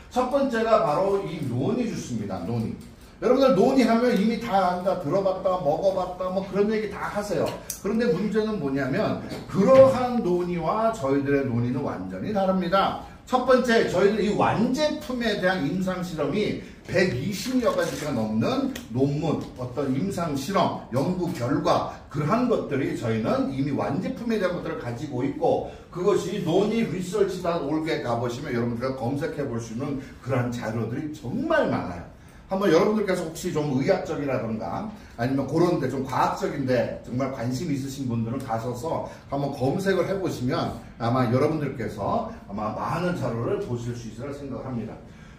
첫 번째가 바로 이 논이 주스입니다. 논이. 여러분들 논이하면 이미 다 들어봤다, 먹어봤다, 뭐 그런 얘기 다 하세요. 그런데 문제는 뭐냐면 그러한 논이와 저희들의 논의는 완전히 다릅니다. 첫 번째, 저희들 이 완제품에 대한 임상실험이 120여 가지가 넘는 논문, 어떤 임상실험, 연구 결과, 그러한 것들이 저희는 이미 완제품에 대한 것들을 가지고 있고, 그것이 논의 research.org에 가보시면 여러분들과 검색해 볼 수 있는 그러한 자료들이 정말 많아요. 한번 여러분들께서 혹시 좀 의학적이라든가 아니면 그런데 좀 과학적인데 정말 관심 있으신 분들은 가셔서 한번 검색을 해보시면 아마 여러분들께서 아마 많은 자료를 보실 수 있으리라 생각합니다.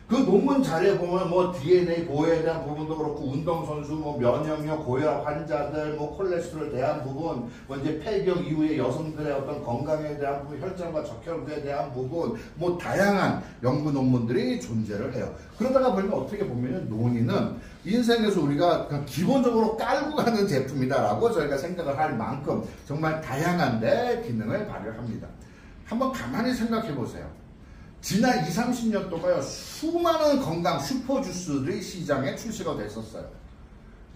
그 논문 자료에 보면 뭐 DNA 보호에 대한 부분도 그렇고 운동선수, 뭐 면역력, 고혈압 환자들, 뭐 콜레스테롤에 대한 부분, 뭐 이제 폐경 이후에 여성들의 어떤 건강에 대한 부분, 혈전과 적혈구에 대한 부분, 뭐 다양한 연구 논문들이 존재를 해요. 그러다가 보면 어떻게 보면 논의는 인생에서 우리가 그냥 기본적으로 깔고 가는 제품이다라고 저희가 생각을 할 만큼 정말 다양한데 기능을 발휘합니다. 한번 가만히 생각해 보세요. 지난 20, 30년 동안 수많은 건강 슈퍼주스들이 시장에 출시가 됐었어요.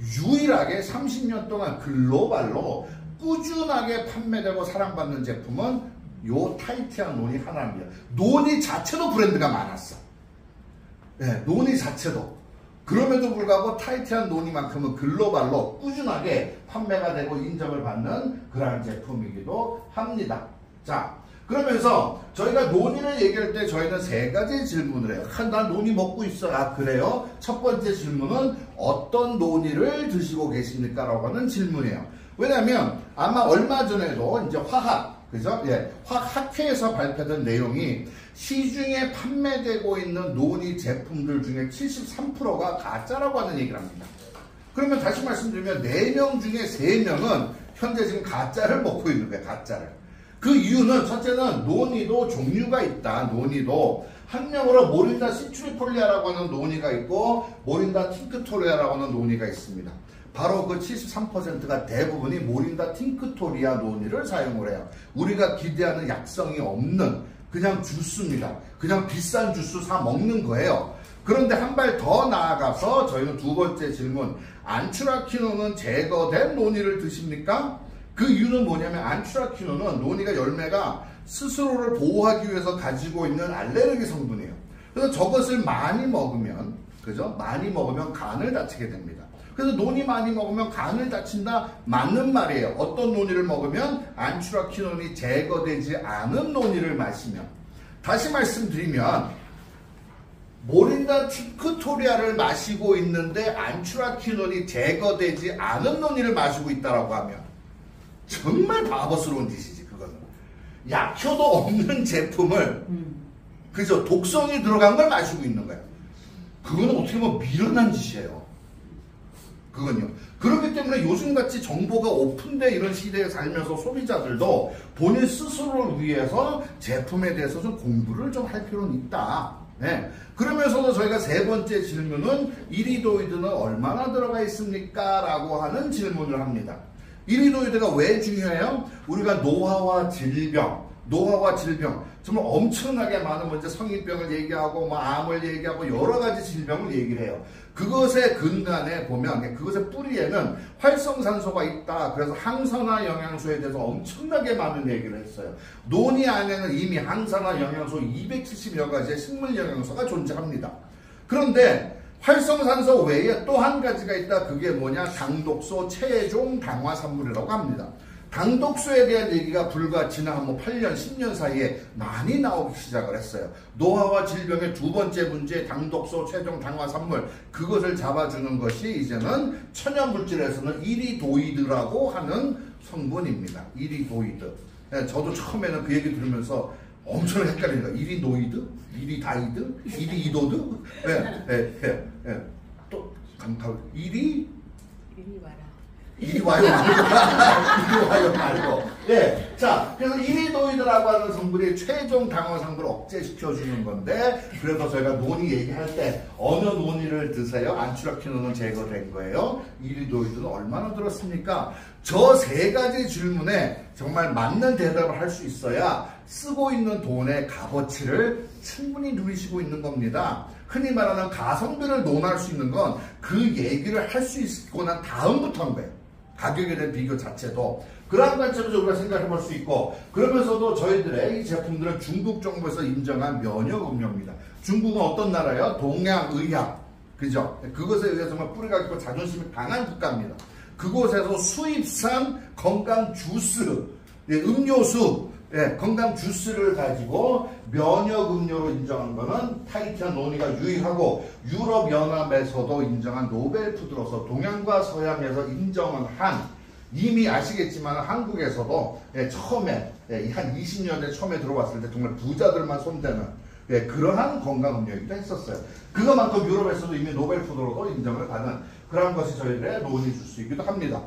유일하게 30년 동안 글로벌로 꾸준하게 판매되고 사랑받는 제품은 요 타이티한 논이 하나입니다. 논이 자체도 브랜드가 많았어. 네, 논이 자체도. 그럼에도 불구하고 타이티한 논이만큼은 글로벌로 꾸준하게 판매가 되고 인정을 받는 그러한 제품이기도 합니다. 자, 그러면서 저희가 논의를 얘기할 때 저희는 세 가지 질문을 해요. 난 논이 먹고 있어. 아, 그래요? 첫 번째 질문은 어떤 논의를 드시고 계십니까? 라고 하는 질문이에요. 왜냐하면 아마 얼마 전에도 이제 화학, 그죠? 예, 화학회에서 발표된 내용이 시중에 판매되고 있는 논의 제품들 중에 73%가 가짜라고 하는 얘기를 합니다. 그러면 다시 말씀드리면 4명 중에 3명은 현재 지금 가짜를 먹고 있는 거예요. 가짜를. 그 이유는 첫째는 논이도 종류가 있다. 논이도 한 명으로 모린다 시트리폴리아라고 하는 논이가 있고 모린다 팅크토리아라고 하는 논이가 있습니다. 바로 그 73%가 대부분이 모린다 팅크토리아 논이를 사용을 해요. 우리가 기대하는 약성이 없는 그냥 주스입니다. 그냥 비싼 주스 사 먹는 거예요. 그런데 한 발 더 나아가서 저희는 두 번째 질문, 안트라키논은 제거된 논이를 드십니까? 그 이유는 뭐냐면 안트라키논은 논이가 열매가 스스로를 보호하기 위해서 가지고 있는 알레르기 성분이에요. 그래서 저것을 많이 먹으면, 그죠? 많이 먹으면 간을 다치게 됩니다. 그래서 논이 많이 먹으면 간을 다친다? 맞는 말이에요. 어떤 논이를 먹으면 안트라키논이 제거되지 않은 논이를 마시면. 다시 말씀드리면 모린다 팅크토리아를 마시고 있는데 안트라키논이 제거되지 않은 논이를 마시고 있다고 하면 정말 바보스러운 짓이지. 그거는 약효도 없는 제품을 그죠? 독성이 들어간 걸 마시고 있는 거야. 그거는 어떻게 보면 미련한 짓이에요. 그건요. 그렇기 때문에 요즘같이 정보가 오픈된 이런 시대에 살면서 소비자들도 본인 스스로를 위해서 제품에 대해서 좀 공부를 좀 할 필요는 있다. 네. 그러면서도 저희가 세 번째 질문은 이리도이드는 얼마나 들어가 있습니까? 라고 하는 질문을 합니다. 이리도이드가 왜 중요해요? 우리가 노화와 질병, 정말 엄청나게 많은 문제, 성인병을 얘기하고, 뭐 암을 얘기하고, 여러 가지 질병을 얘기를 해요. 그것의 근간에 보면, 그것의 뿌리에는 활성산소가 있다. 그래서 항산화 영양소에 대해서 엄청나게 많은 얘기를 했어요. 논이 안에는 이미 항산화 영양소 270여 가지의 식물 영양소가 존재합니다. 그런데 활성산소 외에 또 한 가지가 있다. 그게 뭐냐? 당독소 최종 당화산물이라고 합니다. 당독소에 대한 얘기가 불과 지난 뭐 8년, 10년 사이에 많이 나오기 시작을 했어요. 노화와 질병의 두 번째 문제, 당독소 최종 당화산물, 그것을 잡아주는 것이 이제는 천연물질에서는 이리도이드라고 하는 성분입니다. 이리도이드. 저도 처음에는 그 얘기 들으면서 엄청 헷갈립니다. 이리노이드? 이리다이드? 이리이도드? 또 이리 와라. 이리 와요 말고. 예. 자, 그래서 이리도이드라고 하는 성분이 최종 당화상분을 억제시켜주는 건데, 그래서 저희가 논이 얘기할 때 어느 논이를 드세요? 안트라키논은 제거된 거예요. 이리도이드는 얼마나 들었습니까? 저 세 가지 질문에 정말 맞는 대답을 할 수 있어야 쓰고 있는 돈의 값어치를 충분히 누리시고 있는 겁니다. 흔히 말하는 가성비를 논할 수 있는 건 그 얘기를 할 수 있고 난 다음부터인 거예요. 가격에 대한 비교 자체도. 그러한 관점에서 우리가 생각해 볼 수 있고, 그러면서도 저희들의 이 제품들은 중국 정부에서 인정한 면역음료입니다. 중국은 어떤 나라예요? 동양의학. 그죠? 그것에 의해서 정말 뿌리가 깊고 자존심이 강한 국가입니다. 그곳에서 수입산 건강 주스, 음료수, 건강 주스를 가지고 면역 음료로 인정한 것은 타이티한 논의가 유일하고, 유럽연합에서도 인정한 노벨 푸드로서 동양과 서양에서 인정은 한, 이미 아시겠지만 한국에서도 처음에 한 20년 전에 처음에 들어왔을 때 정말 부자들만 손대는 그러한 건강음료이기도 했었어요. 그것만큼 유럽에서도 이미 노벨 푸드로도 인정을 받은 그런 것이 저희들의 논의 주스이기도 합니다.